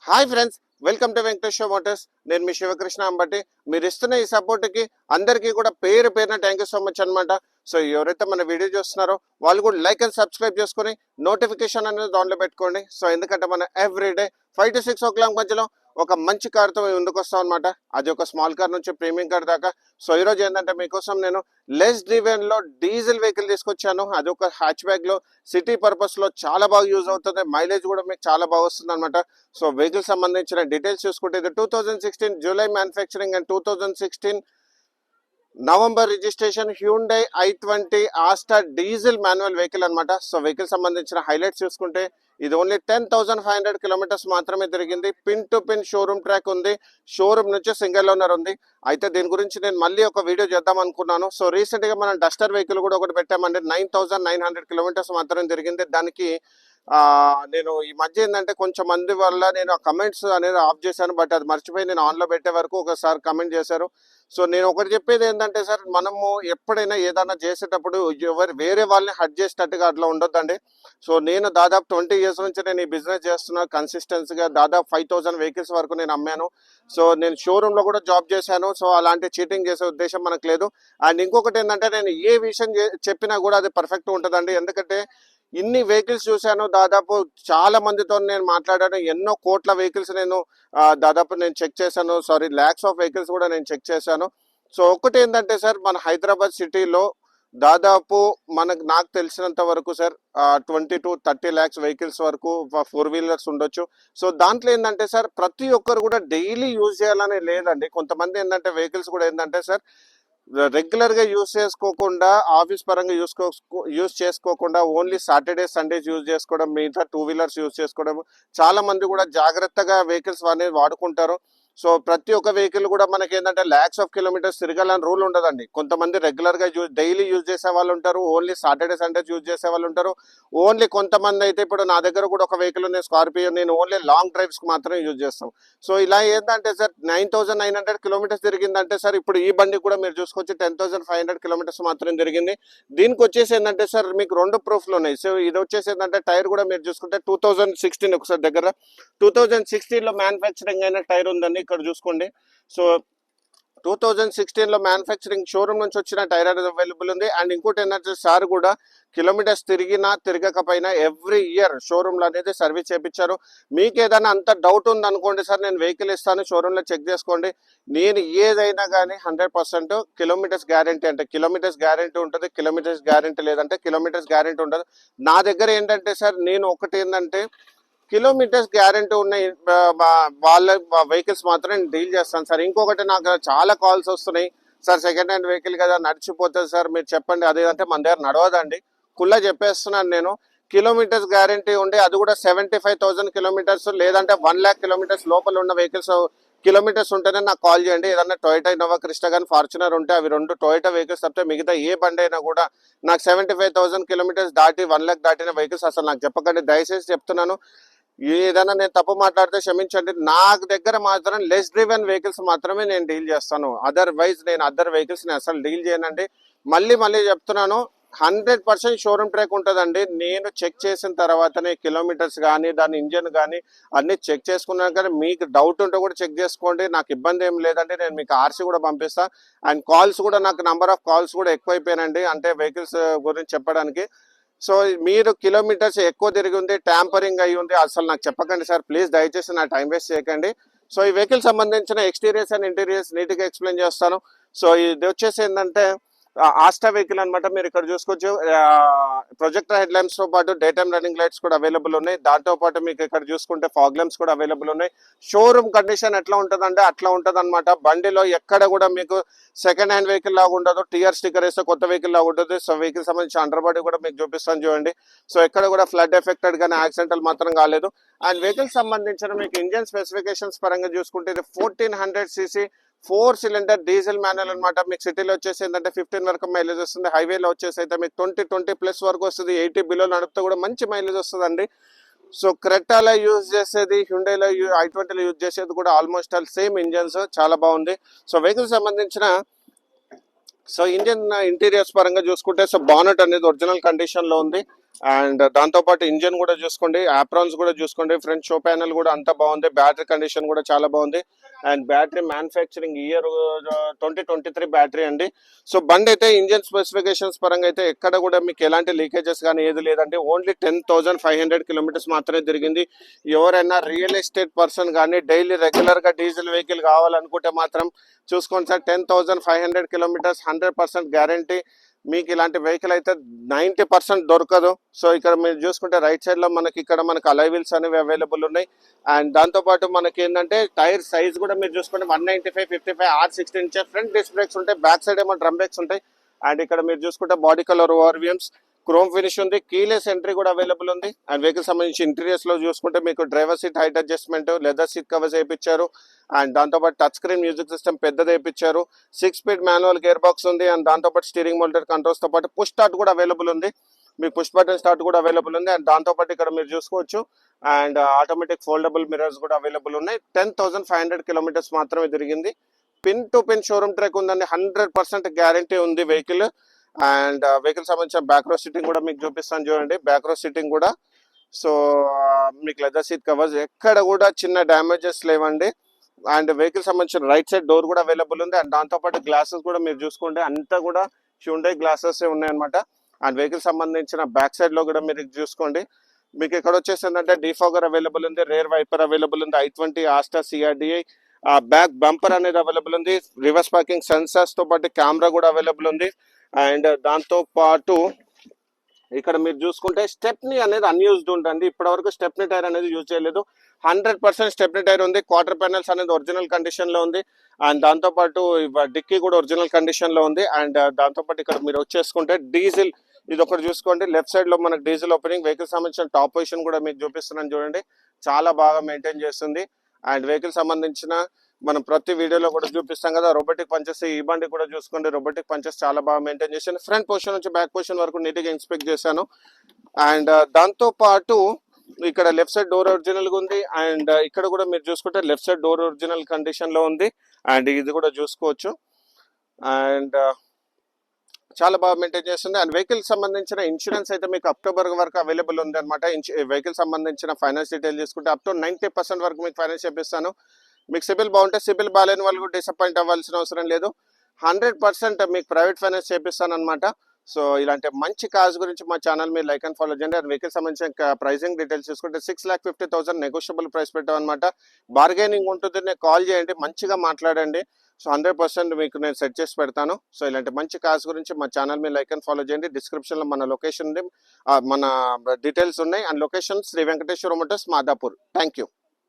Hi friends, welcome to Venkateswara Motors. నేను మీ శివకృష్ణ అంబటి. మీరు ఇస్తున్న ఈ సపోర్ట్కి అందరికీ కూడా పేరు పేరున థ్యాంక్ యూ సో మచ్ అనమాట. సో ఎవరైతే మన వీడియో చూస్తున్నారో వాళ్ళు కూడా లైక్ అండ్ సబ్స్క్రైబ్ చేసుకుని నోటిఫికేషన్ అనేది దానిలో పెట్టుకోండి. సో ఎందుకంటే మన ఎవ్రీడే 5 to 6 o'clock మధ్యలో ఒక మంచి కార్తో ముందుకు వస్తాం అనమాట. అది ఒక స్మాల్ కార్ నుంచి ప్రీమియం కార్ దాకా. సో ఈరోజు ఏంటంటే మీకోసం నేను లెస్ డ్రివెన్లో డీజిల్ వెహికల్ తీసుకొచ్చాను. అది ఒక హ్యాచ్ బ్యాగ్లో సిటీ పర్పస్లో చాలా బాగా యూజ్ అవుతుంది. మైలేజ్ కూడా మీకు చాలా బాగా వస్తుంది అనమాట. సో వెహికల్ సంబంధించిన డీటెయిల్స్ చూసుకుంటే ఇది 2016 July manufacturing and 2016 November registration Hyundai i20 Asta diesel manual vehicle అనమాట. సో వెహికల్ సంబంధించిన హైలైట్స్ చూసుకుంటే ఇది ఓన్లీ 10,500 కిలోమీటర్స్ మాత్రమే తిరిగింది. Pin to pin showroom track ఉంది. షోరూమ్ నుంచి సింగిల్ ఓనర్ ఉంది. అయితే దీని గురించి నేను మళ్ళీ ఒక వీడియో చేద్దాం అనుకున్నాను. సో రీసెంట్ గా మనం డస్టర్ వెహికల్ కూడా ఒకటి పెట్టామండి. 9,900 కిలోమీటర్స్ మాత్రమే తిరిగింది. దానికి నేను ఈ మధ్య ఏంటంటే కొంచెం మంది వల్ల నేను ఆ కమెంట్స్ అనేది ఆఫ్ చేశాను. బట్ అది మర్చిపోయి నేను ఆన్లో పెట్టే వరకు ఒకసారి కమెంట్ చేశారు. సో నేను ఒకటి చెప్పేది ఏంటంటే సార్, మనము ఎప్పుడైనా ఏదైనా చేసేటప్పుడు వేరే వాళ్ళని హర్ట్ చేసేటట్టుగా అట్లా ఉండొద్దండి. సో నేను దాదాపు 20 years నుంచి నేను ఈ బిజినెస్ చేస్తున్నా. కన్సిస్టెన్సీగా దాదాపు 5,000 వెహికల్స్ వరకు నేను అమ్మాను. సో నేను షోరూంలో కూడా జాబ్ చేశాను. సో అలాంటి చీటింగ్ చేసే ఉద్దేశం మనకు లేదు. అండ్ ఇంకొకటి ఏంటంటే నేను ఏ విషయం చెప్పినా కూడా అది పర్ఫెక్ట్ ఉంటుందండి. ఎందుకంటే ఇన్ని వెహికల్స్ చూశాను. దాదాపు చాలా మందితో నేను మాట్లాడాను. ఎన్నో కోట్ల వెహికల్స్ నేను దాదాపు నేను చెక్ చేశాను. ల్యాక్స్ ఆఫ్ వెహికల్స్ కూడా నేను చెక్ చేశాను. సో ఒకటి ఏంటంటే సార్, మన హైదరాబాద్ సిటీలో దాదాపు నాకు తెలిసినంత వరకు సార్ 20 to 30 lakhs వెహికల్స్ వరకు 4 వీలర్స్ ఉండొచ్చు. సో దాంట్లో ఏంటంటే సార్, ప్రతి ఒక్కరు కూడా డైలీ యూజ్ చేయాలని లేదండి. కొంతమంది ఏంటంటే వెహికల్స్ కూడా ఏంటంటే సార్ రెగ్యులర్ గా యూజ్ చేసుకోకుండా, ఆఫీస్ పరంగా యూజ్ చేసుకోకుండా ఓన్లీ సాటర్డే సండేస్ యూజ్ చేసుకోవడం, మిగతా 2 వీలర్స్ యూజ్ చేసుకోవడం. చాలా మంది కూడా జాగ్రత్తగా వెహికల్స్ అనేది వాడుకుంటారు. సో ప్రతి ఒక్క వెహికల్ కూడా మనకి ఏంటంటే ల్యాక్స్ ఆఫ్ కిలోమీటర్స్ తిరగాలని రూల్ ఉండదండి. కొంతమంది రెగ్యులర్ గా డైలీ యూజ్ చేసే వాళ్ళు ఉంటారు. ఓన్లీ సాటర్డే సండేస్ యూజ్ చేసే వాళ్ళు ఉంటారు. ఓన్లీ కొంతమంది అయితే ఇప్పుడు నా దగ్గర కూడా ఒక వెహికల్ ఉంది, స్కార్పియో. నేను ఓన్లీ లాంగ్ డ్రైవ్స్ కి మాత్రమే యూజ్ చేస్తాం. సో ఇలా ఏంటంటే సార్ 9,900 కిలోమీటర్స్ తిరిగిందంటే సార్, ఇప్పుడు ఈ బండి కూడా మీరు చూసుకోవచ్చు 10,500 కిలోమీటర్స్ మాత్రమే తిరిగింది. దీనికి వచ్చేసి ఏంటంటే సార్ మీకు 2 ప్రూఫ్లు ఉన్నాయి. సో ఇది వచ్చేసి ఏంటంటే టైర్ కూడా మీరు చూసుకుంటే 2016 ఒకసారి దగ్గర 2016 లో మ్యానుఫ్యాక్చరింగ్ అయిన టైర్ ఉందండి. ఇక్కడ చూసుకోండి. సో 2016 లో మ్యానుఫ్యాక్చరింగ్ షోరూమ్ నుంచి వచ్చిన టైర్ అనేది అవైలబుల్ ఉంది. అండ్ ఇంకోటి ఏంటంటే సార్ కూడా కిలోమీటర్స్ తిరిగినా తిరగకపోయినా ఎవ్రీ ఇయర్ షోరూమ్ లో అనేది సర్వీస్ చేయించారు. మీకు ఏదైనా అంత డౌట్ ఉంది అనుకోండి సార్, నేను వెహికల్ ఇస్తాను, షోరూమ్ లో చెక్ చేసుకోండి. నేను ఏదైనా కానీ 100% కిలోమీటర్స్ గ్యారంటీ అంటే కిలోమీటర్స్ గ్యారంటీ ఉంటుంది. కిలోమీటర్స్ గ్యారంటీ లేదంటే కిలోమీటర్స్ గ్యారంటీ ఉండదు. నా దగ్గర ఏంటంటే సార్, నేను ఒకటి ఏంటంటే కిలోమీటర్స్ గ్యారంటీ ఉన్న వాళ్ళ వెహికల్స్ మాత్రం డీల్ చేస్తాను సార్. ఇంకొకటి నాకు చాలా కాల్స్ వస్తున్నాయి, సార్ సెకండ్ హ్యాండ్ వెహికల్ కదా నడిచిపోతుంది సార్, మీరు చెప్పండి. అదేదంటే మన దగ్గర నడవదండి. కుల్లా చెప్పేస్తున్నాను నేను. కిలోమీటర్స్ గ్యారంటీ ఉండి అది కూడా 75,000 కిలోమీటర్స్ లేదంటే 1 lakh కిలోమీటర్స్ లోపల ఉన్న వెహికల్స్ కిలోమీటర్స్ ఉంటేనే నాకు కాల్ చేయండి. ఏదన్నా టొయోటా ఇన్నోవా క్రిస్టా కానీ ఫార్చునర్ ఉంటే అవి 2 టొయోటా వెహికల్స్ తప్పితే మిగతా ఏ బండి అయినా కూడా నాకు 75,000 కిలోమీటర్స్ దాటి 1 lakh దాటిన వెహికల్స్ అసలు నాకు చెప్పకండి, దయచేసి చెప్తున్నాను. ఏదైనా నేను తప్పు మాట్లాడితే క్షమించండి. నా దగ్గర మాత్రం లెస్ డ్రివెన్ వెహికల్స్ మాత్రమే నేను డీల్ చేస్తాను. అదర్వైజ్ నేను అదర్ వెహికల్స్ ని అసలు డీల్ చేయనండి. మళ్ళీ చెప్తున్నాను, 100% షోరూమ్ ట్రాక్ ఉంటుందండి. నేను చెక్ చేసిన తర్వాతనే కిలోమీటర్స్ కానీ దాని ఇంజన్ కానీ అన్ని చెక్ చేసుకున్నాను. కానీ మీకు డౌట్ ఉంటే కూడా చెక్ చేసుకోండి, నాకు ఇబ్బంది ఏం లేదండి. నేను మీకు ఆర్సీ కూడా పంపిస్తాను. అండ్ కాల్స్ కూడా నాకు నంబర్ ఆఫ్ కాల్స్ కూడా ఎక్కువైపోయానండి, అంటే వెహికల్స్ గురించి చెప్పడానికి. సో మీరు కిలోమీటర్స్ ఎక్కువ తిరిగి ఉంది, ట్యాంపరింగ్ అయ్యి ఉంది, అసలు నాకు చెప్పకండి సార్ ప్లీజ్. దయచేసి నా టైం వేస్ట్ చేయకండి. సో ఈ వెహికల్ సంబంధించిన ఎక్స్టీరియర్స్ అండ్ ఇంటీరియర్స్ నీట్గా ఎక్స్ప్లెయిన్ చేస్తాను. సో ఇది వచ్చేసి ఏంటంటే ఆస్టా వెహికల్ అనమాట. మీరు ఇక్కడ చూసుకోవచ్చు ప్రొజెక్టర్ హెడ్ లైట్స్ తో పాటు డే టైమ్ రన్నింగ్ లైట్స్ కూడా అవైలబుల్ ఉన్నాయి. దాంతో పాటు మీకు ఇక్కడ చూసుకుంటే ఫాగ్ ల్యాంప్స్ కూడా అవైలబుల్ ఉన్నాయి. షోరూమ్ కండిషన్ ఎట్లా ఉంటుందంటే అట్లా ఉంటుంది అనమాట. బండిలో ఎక్కడ కూడా మీకు సెకండ్ హ్యాండ్ వెహికల్ లాగా ఉండదు. టీఆర్ స్టిక్కర్ వేస్తే కొత్త వెహికల్ లాగా ఉంటుంది. సో వెహికల్ సంబంధించి అండర్ బాడీ కూడా మీకు చూపిస్తాను చూడండి. సో ఎక్కడ కూడా ఫ్లడ్ ఎఫెక్టెడ్ కానీ యాక్సిడెంటల్ మాత్రం కాలేదు. అండ్ వెహికల్ సంబంధించిన మీకు ఇంజన్ స్పెసిఫికేషన్స్ పరంగా చూసుకుంటే ఇది 1400 cc 4 cylinder డీజిల్ మాన్యువల్ అనమాట. మీకు సిటీలో వచ్చేసి ఏంటంటే 15 వరకు మైలేజ్ వస్తుంది. హైవేలో వచ్చేసి అయితే మీకు 20+ వరకు వస్తుంది. 80 బిలో నడిపితే కూడా మంచి మైలేజ్ వస్తుందండి. సో క్రెటాలో యూజ్ చేసేది, హ్యుండైలో i20లో యూజ్ చేసేది కూడా ఆల్మోస్ట్ ఆల్ సేమ్ ఇంజన్స్, చాలా బాగుంది. సో వెహికల్ సంబంధించిన సో ఇంజన్ ఇంటీరియర్స్ పరంగా చూసుకుంటే సో బానెట్ అనేది ఒరిజినల్ కండిషన్ లో ఉంది. అండ్ దాంతోపాటు ఇంజన్ కూడా చూసుకోండి, ఆప్రాన్స్ కూడా చూసుకోండి, ఫ్రంట్ షో ప్యానల్ కూడా అంతా బాగుంది, బ్యాటరీ కండిషన్ కూడా చాలా బాగుంది. And battery manufacturing year 2023 battery అండి. సో బండి అయితే ఇంజన్ స్పెసిఫికేషన్స్ పరంగా అయితే ఎక్కడ కూడా మీకు ఎలాంటి లీకేజెస్ కానీ ఏది లేదండి. ఓన్లీ 10,500 కిలోమీటర్స్ మాత్రమే తిరిగింది. ఎవరైనా రియల్ ఎస్టేట్ పర్సన్ కానీ డైలీ రెగ్యులర్ గా డీజిల్ వెహికల్ కావాలనుకుంటే మాత్రం చూసుకోండి సార్, 10,500 కిలోమీటర్స్ 100% గ్యారంటీ. మీకు ఇలాంటి వెహికల్ అయితే 90% దొరకదు. సో ఇక్కడ మీరు చూసుకుంటే రైట్ సైడ్ లో మనకి ఇక్కడ మనకి అలై వీల్స్ అనేవి అవైలబుల్ ఉన్నాయి. అండ్ దాంతోపాటు మనకి ఏంటంటే టైర్ సైజ్ కూడా మీరు చూసుకుంటే 195, 55, R16 inches front disc brakes ఉంటాయి, బ్యాక్ సైడ్ ఏమో డ్రమ్ బ్రేక్స్ ఉంటాయి. అండ్ ఇక్కడ మీరు చూసుకుంటే body colour ORVMs, chrome finish ఉంది, కీలెస్ ఎంట్రీ కూడా అవైలబుల్ ఉంది. అండ్ వెహికల్ సంబంధించి ఇంటీరియర్స్ లో చూసుకుంటే మీకు driver seat height adjustment, leather seat covers వేయించారు. అండ్ దాంతోపాటు టచ్ స్క్రీన్ మ్యూజిక్ సిస్టమ్ పెద్దది వేయించారు. 6 స్పీడ్ మాన్యువల్ గేర్ బాక్స్ ఉంది. అండ్ దాంతోపాటు స్టీరింగ్ మోల్డర్ కంట్రోల్స్ తో పాటు పుష్ స్టార్ట్ కూడా అవైలబుల్ ఉంది. మీకు పుష్ బటన్ స్టార్ట్ కూడా అవైలబుల్ ఉంది. అండ్ దాంతోపాటు ఇక్కడ మీరు చూసుకోవచ్చు అండ్ ఆటోమేటిక్ ఫోల్డబుల్ మిర్రర్స్ కూడా అవైలబుల్ ఉన్నాయి. 10,500 కిలోమీటర్స్ మాత్రమే తిరిగింది. Pin to pin showroom track ఉందండి, 100% గ్యారంటీ ఉంది వెహికల్. అండ్ వెహికల్ సంబంధించిన బ్యాక్ రో సీటింగ్ కూడా మీకు చూపిస్తాను చూడండి. బ్యాక్ రో సీటింగ్ కూడా సో మీకు లెదర్ సీట్ కవర్స్ ఎక్కడ కూడా చిన్న డ్యామేజెస్ లేవండి. అండ్ వెహికల్ సంబంధించిన రైట్ సైడ్ డోర్ కూడా అవైలబుల్ ఉంది. అండ్ దాంతోపాటు గ్లాసెస్ కూడా మీరు చూసుకుంటే అంతా కూడా హ్యుండై గ్లాసెస్ ఉన్నాయన్నమాట. అండ్ వెహికల్ సంబంధించిన బ్యాక్ సైడ్ లో కూడా మీరు చూసుకోండి, మీకు ఇక్కడ వచ్చేసి ఏంటంటే డిఫాగర్ అవైలబుల్ ఉంది, రేర్ వైపర్ అవైలబుల్ ఉంది, i20 Asta CRDI back bumper అనేది అవైలబుల్ ఉంది, రివర్స్ పార్కింగ్ సెన్సార్స్ తో పాటు కెమెరా కూడా అవైలబుల్ ఉంది. అండ్ దాంతో పాటు ఇక్కడ మీరు చూసుకుంటే స్టెప్నీ అనేది అన్యూజ్డ్ ఉంటుంది. ఇప్పటి వరకు స్టెప్నీ టైర్ అనేది యూజ్ చేయలేదు. 100% స్టెప్నీ టైర్ ఉంది. క్వార్టర్ ప్యానల్స్ అనేది ఒరిజినల్ కండిషన్ లో ఉంది. అండ్ దాంతోపాటు డిక్కీ కూడా ఒరిజినల్ కండిషన్ లో ఉంది. అండ్ దాంతోపాటు ఇక్కడ మీరు వచ్చేసుకుంటే డీజిల్ ఇది ఒకటి చూసుకోండి, లెఫ్ట్ సైడ్ లో మనకు డీజిల్ ఓపెనింగ్. వెహికల్ సంబంధించిన టాప్ పొజిషన్ కూడా మీకు చూపిస్తున్నాను చూడండి, చాలా బాగా మెయింటైన్ చేస్తుంది. అండ్ వెహికల్ సంబంధించిన మనం ప్రతి వీడియోలో కూడా చూపిస్తాం కదా రోబోటిక్ పంచెస్. ఈ బండి కూడా చూసుకోండి, రోబోటిక్ పంచెస్ చాలా బాగా మెయింటైన్ చేశాను. ఫ్రంట్ పొజిషన్ నుంచి బ్యాక్ పొజిషన్ వరకు నీట్ గా ఇన్స్పెక్ట్ చేశాను. అండ్ దాంతో పాటు ఇక్కడ లెఫ్ట్ సైడ్ డోర్ ఒరిజినల్ గా ఉంది. అండ్ ఇక్కడ కూడా మీరు చూసుకుంటే left side door original condition లో ఉంది. అండ్ ఇది కూడా చూసుకోవచ్చు. అండ్ చాలా బాగా మెయింటైన్ చేస్తుంది. అండ్ వెహికల్ సంబంధించిన ఇన్సూరెన్స్ అయితే మీకు అక్టోబర్ వరకు అవైలబుల్ ఉంది అనమాట. వెహికల్ సంబంధించిన ఫైనాన్స్ డీటెయిల్ తీసుకుంటే అప్ టు 90% వరకు మీకు ఫైనాన్స్ చేపిస్తాను. మీకు సిబిల్ బాగుంటే, సిబిల్ బాగాలేని వాళ్ళు కూడా డిసప్పాయింట్ అవ్వాల్సిన అవసరం లేదు. 100% మీకు ప్రైవేట్ ఫైనాన్స్ చేపిస్తాను అనమాట. సో ఇలాంటి మంచి కార్స్ గురించి మా ఛానల్ మీరు లైక్ అండ్ ఫాలో చేయండి. అండ్ వెహికల్ సంబంధించిన ప్రైసింగ్ డీటెయిల్స్ చూసుకుంటే 6,50,000 నెగోషియబుల్ ప్రైస్ పెట్టాం అనమాట. బార్గెనింగ్ ఉంటుంది, నేను కాల్ చేయండి, మంచిగా మాట్లాడండి. సో 100% మీకు నేను సెట్ చేసి పెడతాను. సో ఇలాంటి మంచి కార్స్ గురించి మా ఛానల్ మీరు లైక్ అండ్ ఫాలో చేయండి. డిస్క్రిప్షన్ లో మన లొకేషన్ ఉంది, మన డీటెయిల్స్ ఉన్నాయి. And location Shri Venkateshwara motors, Madhapur. Thank you.